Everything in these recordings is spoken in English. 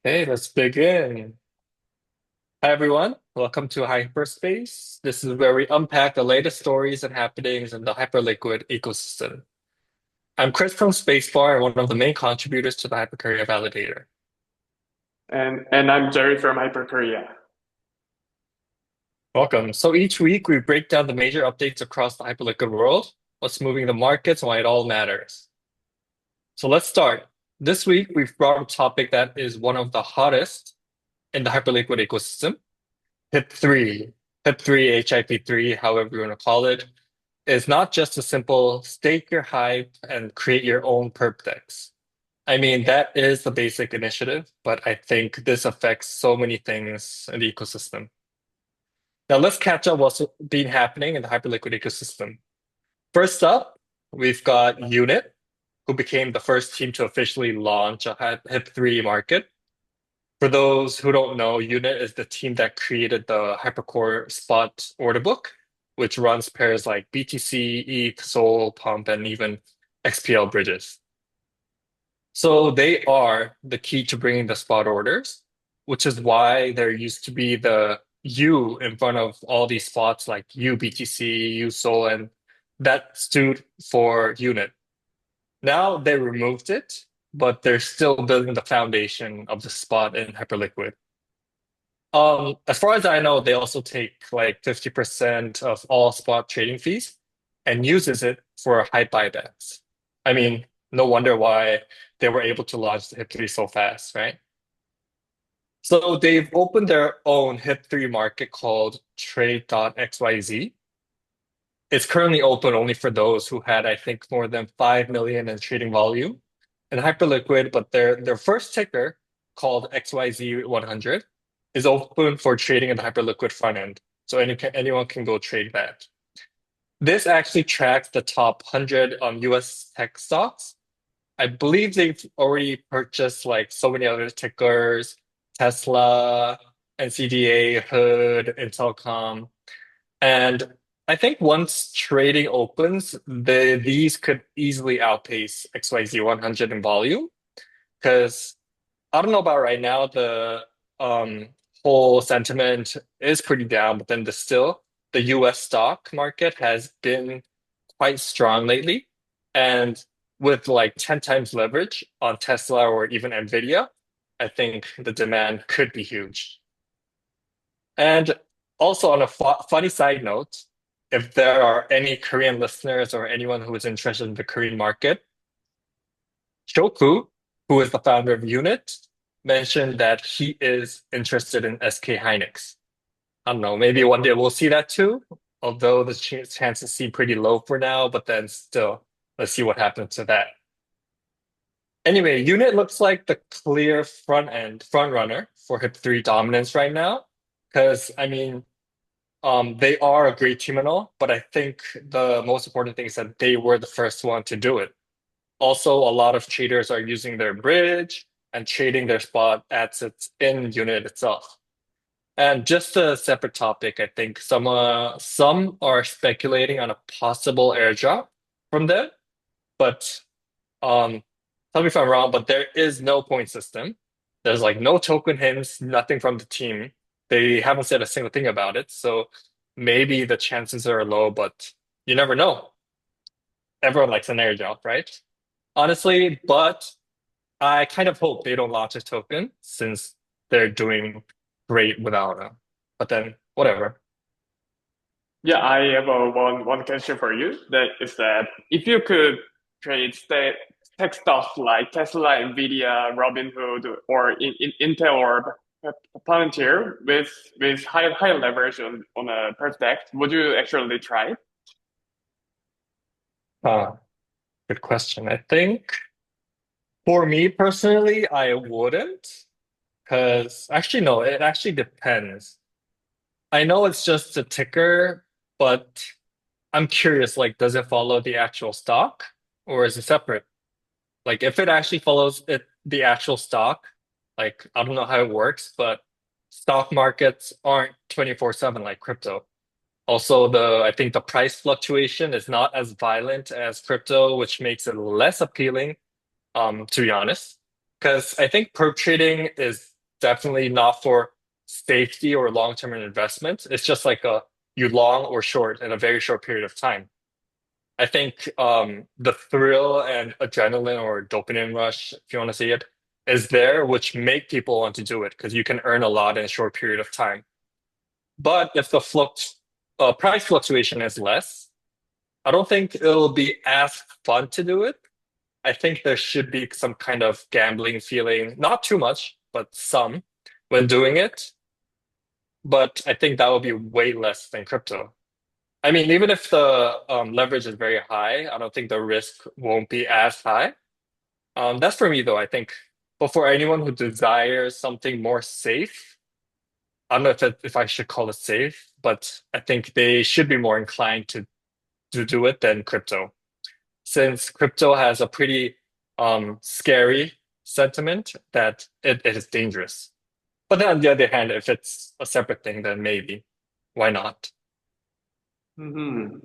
Hey, let's begin. Hi, everyone. Welcome to HypurrSpace. This is where we unpack the latest stories and happenings in the Hyperliquid ecosystem. I'm Chris from Spacebar and one of the main contributors to the Hypercarrier Validator. And I'm Jerry from Hyper Korea. Welcome. So each week we break down the major updates across the Hyperliquid world, what's moving the markets, and why it all matters. So let's start. This week we've brought a topic that is one of the hottest in the Hyperliquid ecosystem, HIP3. HIP3, HIP3, however you want to call it, is not just a simple stake your hype and create your own perp decks. I mean, that is the basic initiative, but I think this affects so many things in the ecosystem. Now let's catch up what's been happening in the Hyperliquid ecosystem. First up, we've got Unit, who became the first team to officially launch a HIP3 market. For those who don't know, Unit is the team that created the Hypercore spot order book, which runs pairs like BTC, ETH, Sol, Pump, and even XPL bridges. So they are the key to bringing the spot orders, which is why there used to be the U in front of all these spots like UBTC, U Sol, and that stood for Unit. Now they removed it, but they're still building the foundation of the spot in Hyperliquid. As far as I know, they also take like 50% of all spot trading fees and uses it for high buybacks. I mean, no wonder why they were able to launch the HIP3 so fast, right? So they've opened their own HIP3 market called Trade.xyz. It's currently open only for those who had, I think, more than 5 million in trading volume and Hyperliquid, but their first ticker called XYZ 100 is open for trading in the Hyperliquid front end. So anyone can go trade that. This actually tracks the top 100 US tech stocks. I believe they've already purchased like so many other tickers, Tesla, NCDA, Hood, Intelcom. And I think once trading opens, these could easily outpace XYZ 100 in volume. Because I don't know about right now, the um, whole sentiment is pretty down, but then the US stock market has been quite strong lately. And with like 10 times leverage on Tesla or even Nvidia, I think the demand could be huge. And also on a funny side note, if there are any Korean listeners or anyone who is interested in the Korean market, Shoku, who is the founder of Unit, mentioned that he is interested in SK Hynix. I don't know, maybe one day we'll see that too, although the chances seem pretty low for now, but then still, let's see what happens to that. Anyway, Unit looks like the clear front runner for HIP3 dominance right now. Because I mean, they are a great team and all, but I think the most important thing is that they were the first one to do it. Also, a lot of traders are using their bridge and trading their spot assets in Unit itself. And just a separate topic, I think some are speculating on a possible airdrop from them, but um, tell me if I'm wrong, but there is no point system. There's like no token hints, nothing from the team. They haven't said a single thing about it, so maybe the chances are low, but you never know. Everyone likes an airdrop, right? Honestly, but I kind of hope they don't launch a token since they're doing great without them. But then, whatever. Yeah, I have one question for you. That is that if you could trade tech stuff like Tesla, Nvidia, Robinhood, or Intel or Palantir with high leverage on a per stack, would you actually try? Uh, Good question. I think for me personally, I wouldn't, because actually, no, it actually depends. I know it's just a ticker, but I'm curious, like, does it follow the actual stock or is it separate? Like, if it actually follows the actual stock, like, I don't know how it works, but stock markets aren't 24/7 like crypto. Also, I think the price fluctuation is not as violent as crypto, which makes it less appealing, to be honest. Because I think perp trading is definitely not for safety or long-term investment. It's just like a you long or short in a very short period of time. I think the thrill and adrenaline or dopamine rush, if you want to see it, is there, which make people want to do it because you can earn a lot in a short period of time. But if the price fluctuation is less, I don't think it'll be as fun to do it. I think there should be some kind of gambling feeling, not too much, but some when doing it. But I think that will be way less than crypto. I mean, even if the leverage is very high, I don't think the risk won't be as high. That's for me, though. I think, but for anyone who desires something more safe, I don't know if I should call it safe, but I think they should be more inclined to do it than crypto, since crypto has a pretty scary sentiment that it is dangerous. But then on the other hand, if it's a separate thing, then maybe why not? Hmm.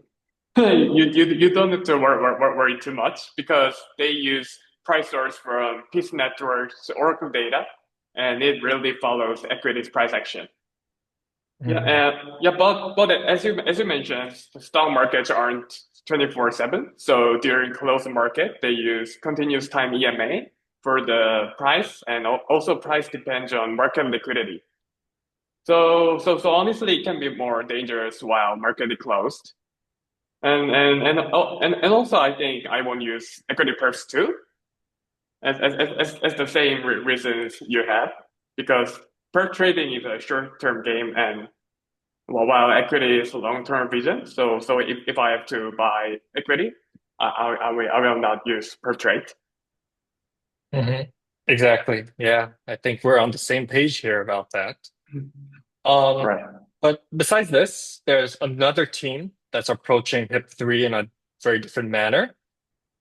You don't need to worry too much because they use price source from Peace Network's Oracle data, and it really follows equities price action. Yeah, Mhm. yeah, but as you mentioned, the stock markets aren't 24/7. So during closed market, they use continuous time EMA for the price, and also price depends on market liquidity. So honestly, it can be more dangerous while market is closed. And also, I think I won't use equity perps too, as the same reasons you have, because perp trading is a short-term game, and while equity is a long-term vision. So if I have to buy equity, I will not use perp trade. Mhm. Exactly. Yeah, I think we're on the same page here about that. Um, Right. but besides this, there's another team that's approaching HIP 3 in a very different manner.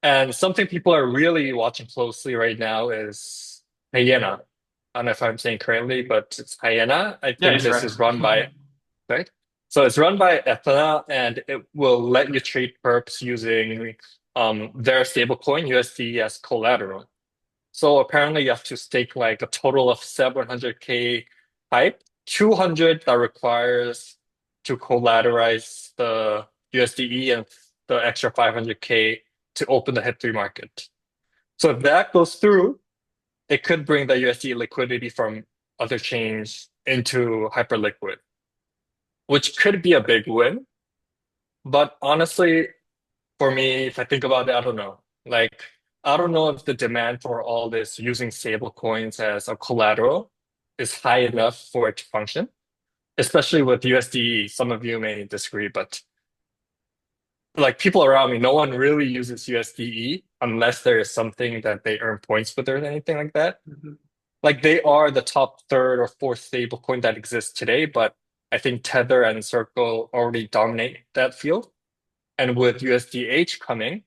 And something people are really watching closely right now is Hyena. I don't know if I'm saying correctly, but it's Hyena. I Yeah, think it's this right. is run by, right? So it's run by Ethena, and it will let you trade perps using their stablecoin USD as collateral. So apparently you have to stake like a total of 700K hype, 200 that requires to collateralize the USDE and the extra 500K to open the HIP 3 market. So if that goes through, it could bring the USD liquidity from other chains into Hyperliquid, which could be a big win. But honestly, for me, if I think about it, I don't know. Like, I don't know if the demand for all this using stable coins as a collateral is high enough for it to function, especially with USDE. Some of you may disagree, but like people around me, no one really uses USDE unless there is something that they earn points with or anything like that. Mhm. Like they are the top third or fourth stable coin that exists today, but I think Tether and Circle already dominate that field. And with USDH coming,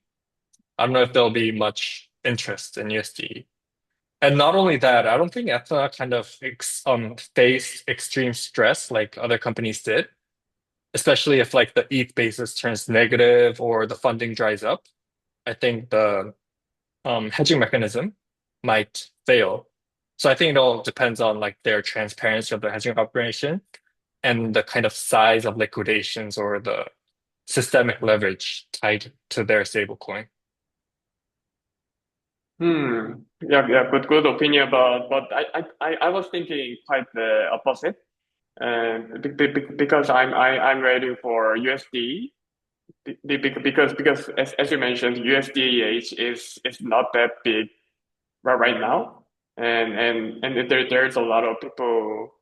I don't know if there'll be much interest in USD. And not only that, I don't think Ethna kind of faced extreme stress like other companies did, especially if like the ETH basis turns negative or the funding dries up. I think the hedging mechanism might fail. So I think it all depends on like their transparency of the hedging operation and the kind of size of liquidations or the systemic leverage tied to their stablecoin. Yeah, yeah, good opinion but I was thinking quite the opposite. And because I'm waiting for USD because as you mentioned, USDH is not that big right now, and there's a lot of people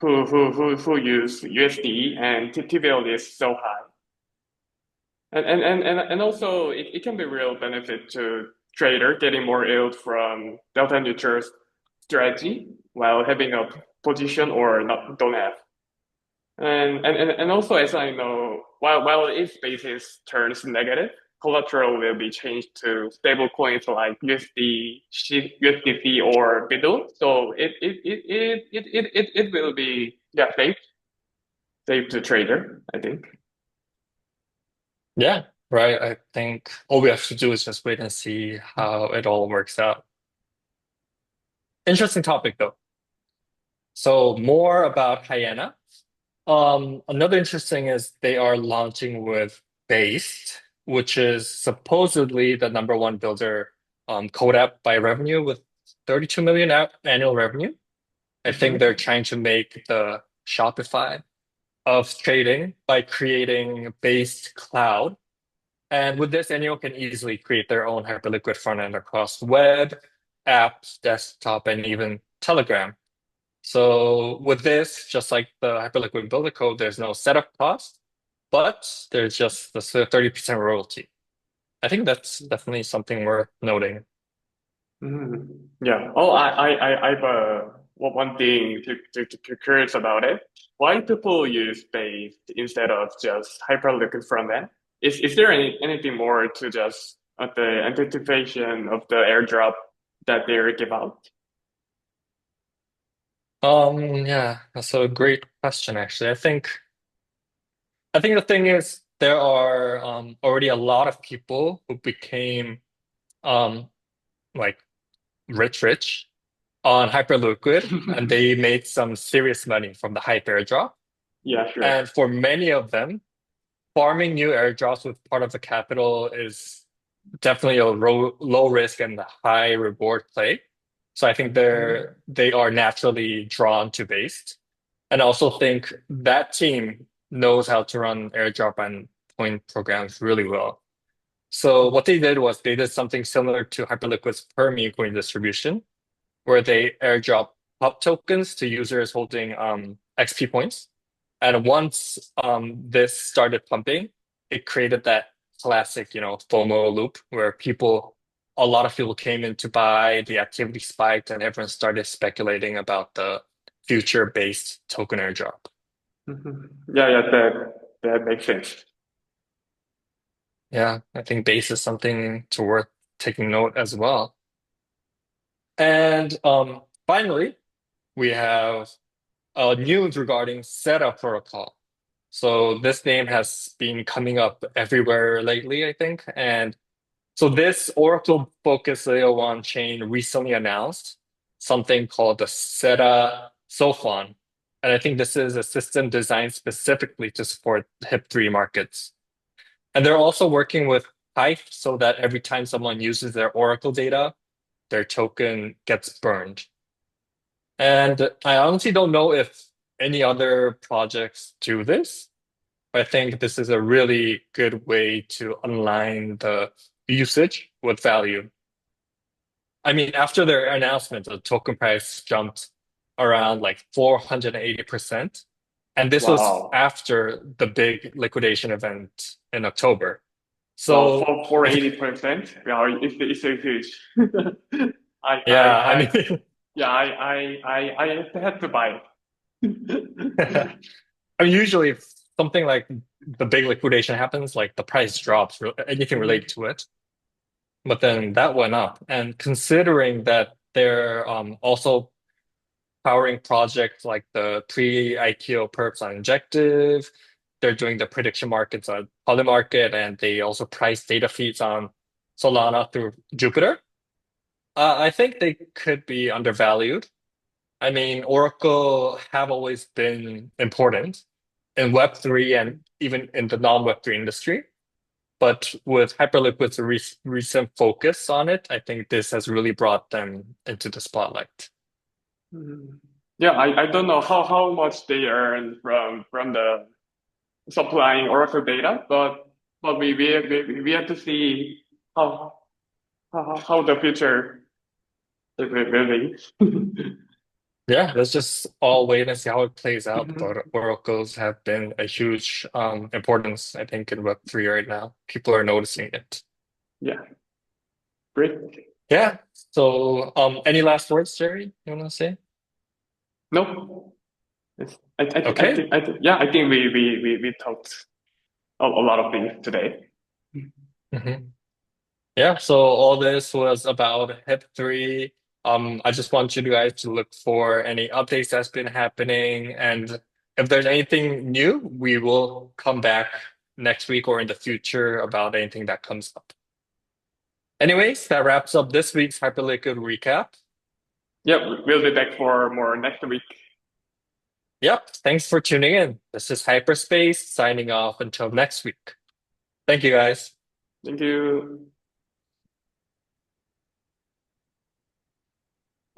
who use USD, and TVL is so high, and also it can be real benefit to trader getting more yield from delta neutral strategy while having a position or not don't have. And also, as I know, while if basis turns negative, collateral will be changed to stable coins like USDC or BIDL. So it will be, yeah, safe to trader, I think. Yeah, right. I think all we have to do is just wait and see how it all works out. Interesting topic, though. So more about Hyena. Another interesting is they are launching with Based, which is supposedly the number one builder code app by revenue with 32 million annual revenue. I think they're Mm-hmm. trying to make the Shopify of trading by creating Based Cloud. And with this, anyone can easily create their own Hyperliquid front end across web, apps, desktop, and even Telegram. So with this, just like the Hyperliquid builder code, there's no setup cost, but there's just the 30% royalty. I think that's definitely something worth noting. Yeah. Oh, I've one thing to curious about it. Why people use Base instead of just Hyperliquid front end? Is there anything more to just the anticipation of the airdrop that they give out? Yeah, that's a great question, actually. I think the thing is there are already a lot of people who became um like rich on Hyperliquid, and they made some serious money from the hype airdrop. Yeah, sure. And for many of them, farming new airdrops with part of the capital is definitely a low risk and high reward play. So I think they are naturally drawn to Based. And I also think that team knows how to run airdrop and point programs really well. So what they did was they did something similar to Hyperliquid's per meme coin distribution, where they airdrop pop tokens to users holding XP points. And once this started pumping, it created that classic, FOMO loop where a lot of people came in to buy, the activity spiked, and everyone started speculating about the future-based token airdrop. Yeah, yeah, that makes sense. Yeah, I think base is something to worth taking note as well. And finally, we have news regarding SEDA Protocol. So this name has been coming up everywhere lately, I think. And so this Oracle-focused Layer 1 chain recently announced something called the SEDA Sophon. And I think this is a system designed specifically to support HIP-3 markets. And they're also working with Hive so that every time someone uses their Oracle data, their token gets burned. And I honestly don't know if any other projects do this. I think this is a really good way to align the usage with value. I mean, after their announcement, the token price jumped around like 480%. And this was Wow. after the big liquidation event in October. Well, So, for 80%, yeah, it's a huge. yeah, I I mean, yeah, I had to buy it. I mean, usually if something like the big liquidation happens, like the price drops, anything related to it. But then that went up. And considering that they're also powering projects like the pre-IPO perps on Injective, they're doing the prediction markets on Polymarket, and they also price data feeds on Solana through Jupiter. I think they could be undervalued. I mean, Oracle have always been important in Web3 and even in the non-Web3 industry. But with Hyperliquid's recent focus on it, I think this has really brought them into the spotlight. Mhm. Yeah, I don't know how much they earn from the supplying Oracle data, but we have to see how how the future will be. Yeah, let's just all wait and see how it plays out. Mhm. But oracles have been a huge importance, I think, in Web3 right now. People are noticing it. Yeah, great. Yeah. So, any last words, Jerry, you want to say? No, Okay. yeah, I think we talked a lot of things today. Mhm. Yeah, so all this was about HIP 3. I just want you guys to look for any updates that's been happening. And if there's anything new, we will come back next week or in the future about anything that comes up. Anyways, that wraps up this week's Hyperliquid recap. Yeah, we'll be back for more next week. Yep. Thanks for tuning in. This is Hyperspace signing off until next week. Thank you guys. Thank you.